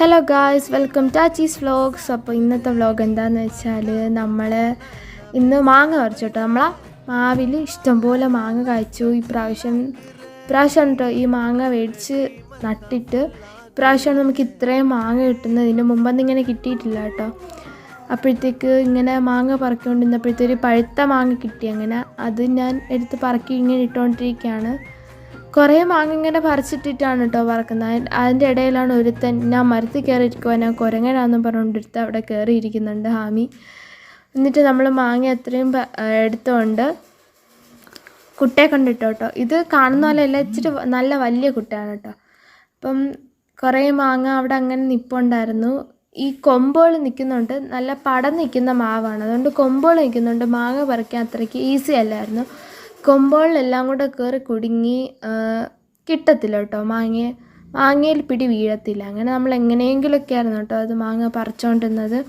Hello guys, welcome to Aachi's vlogs. അപ്പോൾ ഇന്നത്തെ vlog എന്താണെന്ന് വെച്ചാൽ നമ്മൾ ഇന്ന് മാങ്ങ പറിച്ചു കേട്ടോ. നമ്മളെ മാവിൽ ഇഷ്ടംപോലെ മാങ്ങ കായ്ച്ചു. ഇപ്രാവശ്യം കേട്ടോ ഈ മാങ്ങ മേടിച്ച് നട്ടിട്ട് ഇപ്രാവശ്യമാണ് നമുക്ക് ഇത്രയും മാങ്ങ കിട്ടുന്നത്. ഇതിന് മുമ്പൊന്നും ഇങ്ങനെ കിട്ടിയിട്ടില്ല കേട്ടോ. അപ്പോഴത്തേക്ക് ഇങ്ങനെ മാങ്ങ പറക്കിക്കൊണ്ടിരുന്നപ്പോഴത്തേക്ക് ഒരു പഴുത്ത മാങ്ങ കിട്ടി. അങ്ങനെ അത് ഞാൻ എടുത്ത് പറക്കി ഇങ്ങനെ ഇട്ടുകൊണ്ടിരിക്കുകയാണ്. കുറേ മാങ്ങ ഇങ്ങനെ പറിച്ചിട്ടിട്ടാണ് കേട്ടോ പറക്കുന്നത്. അതിൻ്റെ ഇടയിലാണ് ഒരുത്തൻ ഞാൻ മരത്തിൽ കയറിയിരിക്കുവാൻ ഞാൻ കുരങ്ങനാണെന്ന് പറഞ്ഞുകൊണ്ടിരുത്ത് അവിടെ കയറിയിരിക്കുന്നുണ്ട് ഹാമി. എന്നിട്ട് നമ്മൾ മാങ്ങ അത്രയും എടുത്തുകൊണ്ട് കുട്ടയെ കണ്ടിട്ടോ കേട്ടോ. ഇത് കാണുന്ന പോലെയല്ല, ഇച്ചിരി നല്ല വലിയ കുട്ടയാണ് കേട്ടോ. അപ്പം കുറേ മാങ്ങ അവിടെ അങ്ങനെ നിൽപ്പുണ്ടായിരുന്നു. ഈ കൊമ്പുകൾ നിൽക്കുന്നുണ്ട്, നല്ല പടം നിൽക്കുന്ന മാവാണ്, അതുകൊണ്ട് കൊമ്പുകൾ നിൽക്കുന്നുണ്ട്. മാങ്ങ പറിക്കാൻ അത്രയ്ക്ക് ഈസി അല്ലായിരുന്നു. കൊമ്പുകളിലെല്ലാം കൂടെ കയറി കുടുങ്ങി കിട്ടത്തില്ല കേട്ടോ. മാങ്ങയിൽ പിടി വീഴത്തില്ല. അങ്ങനെ നമ്മൾ എങ്ങനെയെങ്കിലുമൊക്കെ ആയിരുന്നു കേട്ടോ അത് മാങ്ങ പറിച്ചുകൊണ്ടിരുന്നത്.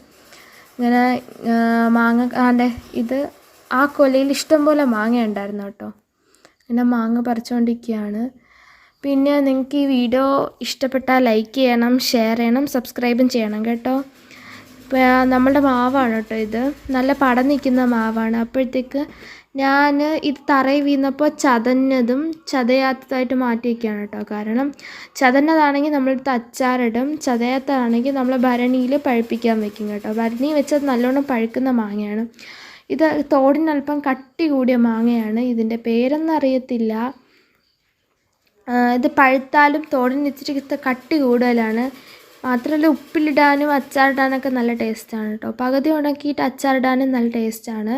ഇങ്ങനെ മാങ്ങ ഇത് ആ കൊലയിൽ ഇഷ്ടംപോലെ മാങ്ങ ഉണ്ടായിരുന്നു കേട്ടോ. അങ്ങനെ മാങ്ങ പറിച്ചുകൊണ്ടിരിക്കുകയാണ്. പിന്നെ നിങ്ങൾക്ക് ഈ വീഡിയോ ഇഷ്ടപ്പെട്ടാൽ ലൈക്ക് ചെയ്യണം, ഷെയർ ചെയ്യണം, സബ്സ്ക്രൈബും ചെയ്യണം കേട്ടോ. നമ്മളുടെ മാവാണ് കേട്ടോ ഇത്, നല്ല പടം നിൽക്കുന്ന മാവാണ്. അപ്പോഴത്തേക്ക് ഞാൻ ഇത് തറയിൽ വീണപ്പോൾ ചതഞ്ഞതും ചതയാത്തതായിട്ട് മാറ്റി വയ്ക്കുകയാണ് കേട്ടോ. കാരണം ചതഞ്ഞതാണെങ്കിൽ നമ്മളെടുത്ത് അച്ചാറിടും, ചതയാത്തതാണെങ്കിൽ നമ്മൾ ഭരണിയിൽ പഴുപ്പിക്കാൻ വയ്ക്കും കേട്ടോ. ഭരണി വെച്ചത് നല്ലോണം പഴുക്കുന്ന മാങ്ങയാണ്. ഇത് തോടിനൽപ്പം കട്ടി കൂടിയ മാങ്ങയാണ്. ഇതിൻ്റെ പേരൊന്നും അറിയത്തില്ല. ഇത് പഴുത്താലും തോടിന് ഇച്ചിരി കട്ടി കൂടുതലാണ്. മാത്രമല്ല ഉപ്പിലിടാനും അച്ചാറിടാനൊക്കെ നല്ല ടേസ്റ്റാണ് കേട്ടോ. പകുതി ഉണക്കിയിട്ട് അച്ചാറിടാനും നല്ല ടേസ്റ്റാണ്.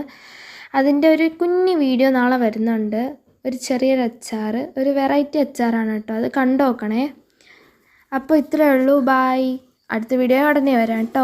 അതിൻ്റെ ഒരു കുഞ്ഞു വീഡിയോ നാളെ വരുന്നുണ്ട്. ഒരു ചെറിയൊരു അച്ചാർ, ഒരു വെറൈറ്റി അച്ചാറാണ് കേട്ടോ. അത് കണ്ടു നോക്കണേ. അപ്പോൾ ഇത്രയേ ഉള്ളൂ. ബായ്. അടുത്ത വീഡിയോ ഉടനെ വരാം കേട്ടോ.